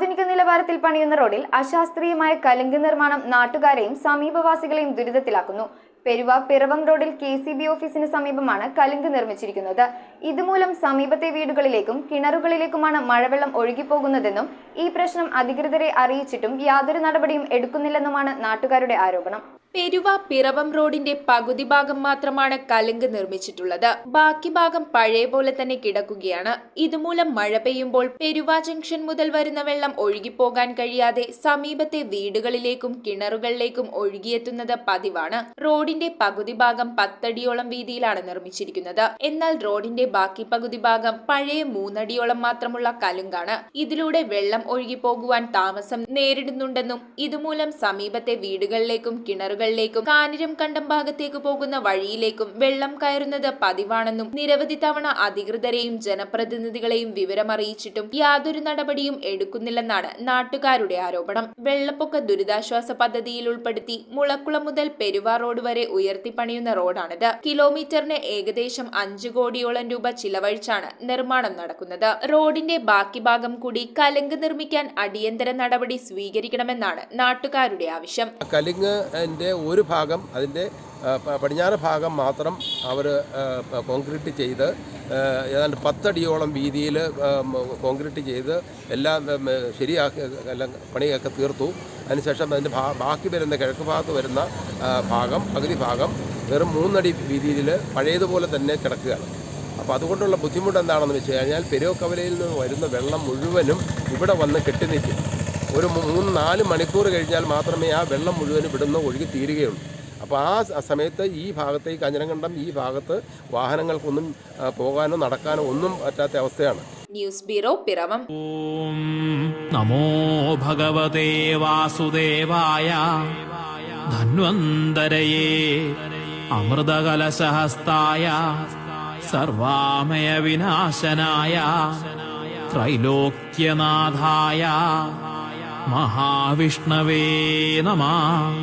ആധുനിക നിലവാരത്തിൽ പണിയുന്ന റോഡിൽ അശാസ്ത്രീയമായ കലുങ്ക് നിർമ്മാണം നാട്ടുകാരെയും സമീപവാസികളെയും ദുരിതത്തിലാക്കുന്നു. പെരുവ പിറവം റോഡിൽ KCB ഓഫീസിന് സമീപമാണ് കലുങ്ക് നിർമ്മിച്ചിരിക്കുന്നത്. ഇതുമൂലം സമീപത്തെ വീടുകളിലേക്കും കിണറുകളിലേക്കുമാണ് മഴവെള്ളം ഒഴുകിപ്പോകുന്നതെന്നും ഈ പ്രശ്നം അധികൃതരെ അറിയിച്ചിട്ടും യാതൊരു നടപടിയും എടുക്കുന്നില്ലെന്നുമാണ് നാട്ടുകാരുടെ ആരോപണം. പെരുവ പിറവം റോഡിന്റെ പകുതി ഭാഗം മാത്രമാണ് കലുങ്ക് നിർമ്മിച്ചിട്ടുള്ളത്. ബാക്കി ഭാഗം പഴയ പോലെ തന്നെ കിടക്കുകയാണ്. ഇതുമൂലം മഴ പെയ്യുമ്പോൾ പെരുവ ജംഗ്ഷൻ മുതൽ വരുന്ന വെള്ളം ഒഴുകിപ്പോകാൻ കഴിയാതെ സമീപത്തെ വീടുകളിലേക്കും കിണറുകളിലേക്കും ഒഴുകിയെത്തുന്നത് പതിവാണ്. റോഡിന്റെ പകുതി ഭാഗം 10 അടിയോളം വീതിയിലാണ് നിർമ്മിച്ചിരിക്കുന്നത്. എന്നാൽ റോഡിന്റെ ബാക്കി പകുതി ഭാഗം പഴയ 3 അടിയോളം മാത്രമുള്ള കലുങ്കാണ്. ഇതിലൂടെ വെള്ളം ഒഴുകിപ്പോകുവാൻ താമസം നേരിടുന്നുണ്ടെന്നും ഇതുമൂലം സമീപത്തെ വീടുകളിലേക്കും കിണറുകൾ കാനിരം കണ്ടം ഭാഗത്തേക്ക് പോകുന്ന വഴിയിലേക്കും വെള്ളം കയറുന്നത് പതിവാണെന്നും നിരവധി തവണ അധികൃതരെയും ജനപ്രതിനിധികളെയും വിവരമറിയിച്ചിട്ടും യാതൊരു നടപടിയും എടുക്കുന്നില്ലെന്നാണ് നാട്ടുകാരുടെ ആരോപണം. വെള്ളപ്പൊക്ക ദുരിതാശ്വാസ പദ്ധതിയിൽ ഉൾപ്പെടുത്തി മുളക്കുളം മുതൽ പെരുവ റോഡ് വരെ ഉയർത്തിപ്പണിയുന്ന റോഡാണിത്. കിലോമീറ്ററിന് ഏകദേശം 5 കോടിയോളം രൂപ ചിലവഴിച്ചാണ് നിർമ്മാണം നടക്കുന്നത്. റോഡിന്റെ ബാക്കി ഭാഗം കൂടി കലുങ്ക് നിർമ്മിക്കാൻ അടിയന്തര നടപടി സ്വീകരിക്കണമെന്നാണ് നാട്ടുകാരുടെ ആവശ്യം. ഒരു ഭാഗം അതിൻ്റെ പടിഞ്ഞാറ് ഭാഗം മാത്രം അവർ കോൺക്രീറ്റ് ചെയ്ത് ഏതാണ്ട് 10 അടിയോളം വീതിയിൽ കോൺക്രീറ്റ് ചെയ്ത് എല്ലാം ശരിയാക്കി എല്ലാം പണിയൊക്കെ തീർത്തു. അതിനുശേഷം അതിൻ്റെ ബാക്കി വരുന്ന കിഴക്ക് ഭാഗത്ത് വരുന്ന ഭാഗം പകുതി ഭാഗം വെറും 3 അടി വീതിയിൽ പഴയതുപോലെ തന്നെ കിടക്കുകയാണ്. അപ്പോൾ അതുകൊണ്ടുള്ള ബുദ്ധിമുട്ട് എന്താണെന്ന് വെച്ച് കഴിഞ്ഞാൽ പെരുവക്കവലയിൽ നിന്ന് വരുന്ന വെള്ളം മുഴുവനും ഇവിടെ വന്ന് കെട്ടി നിൽക്കും. ഒരു 3-4 മണിക്കൂർ കഴിഞ്ഞാൽ മാത്രമേ ആ വെള്ളം മുഴുവനും ഇവിടുന്ന് ഒഴുകി തീരുകയുള്ളൂ. അപ്പോൾ ആ സമയത്ത് ഈ ഭാഗത്ത് ഈ കാഞ്ഞിരംകണ്ടം ഈ ഭാഗത്ത് വാഹനങ്ങൾക്കൊന്നും പോകാനോ നടക്കാനോ ഒന്നും പറ്റാത്ത അവസ്ഥയാണ്. News bureau Piravam. ഓം നമോ ഭഗവതേ വാസുദേവായ ധന്വന്തരയേ അമൃതകലശഹസ്തായ സർവാമയ വിനാശനായ ത്രൈലോക്യനാഥായ മഹാവിഷ്ണവേ നമഃ.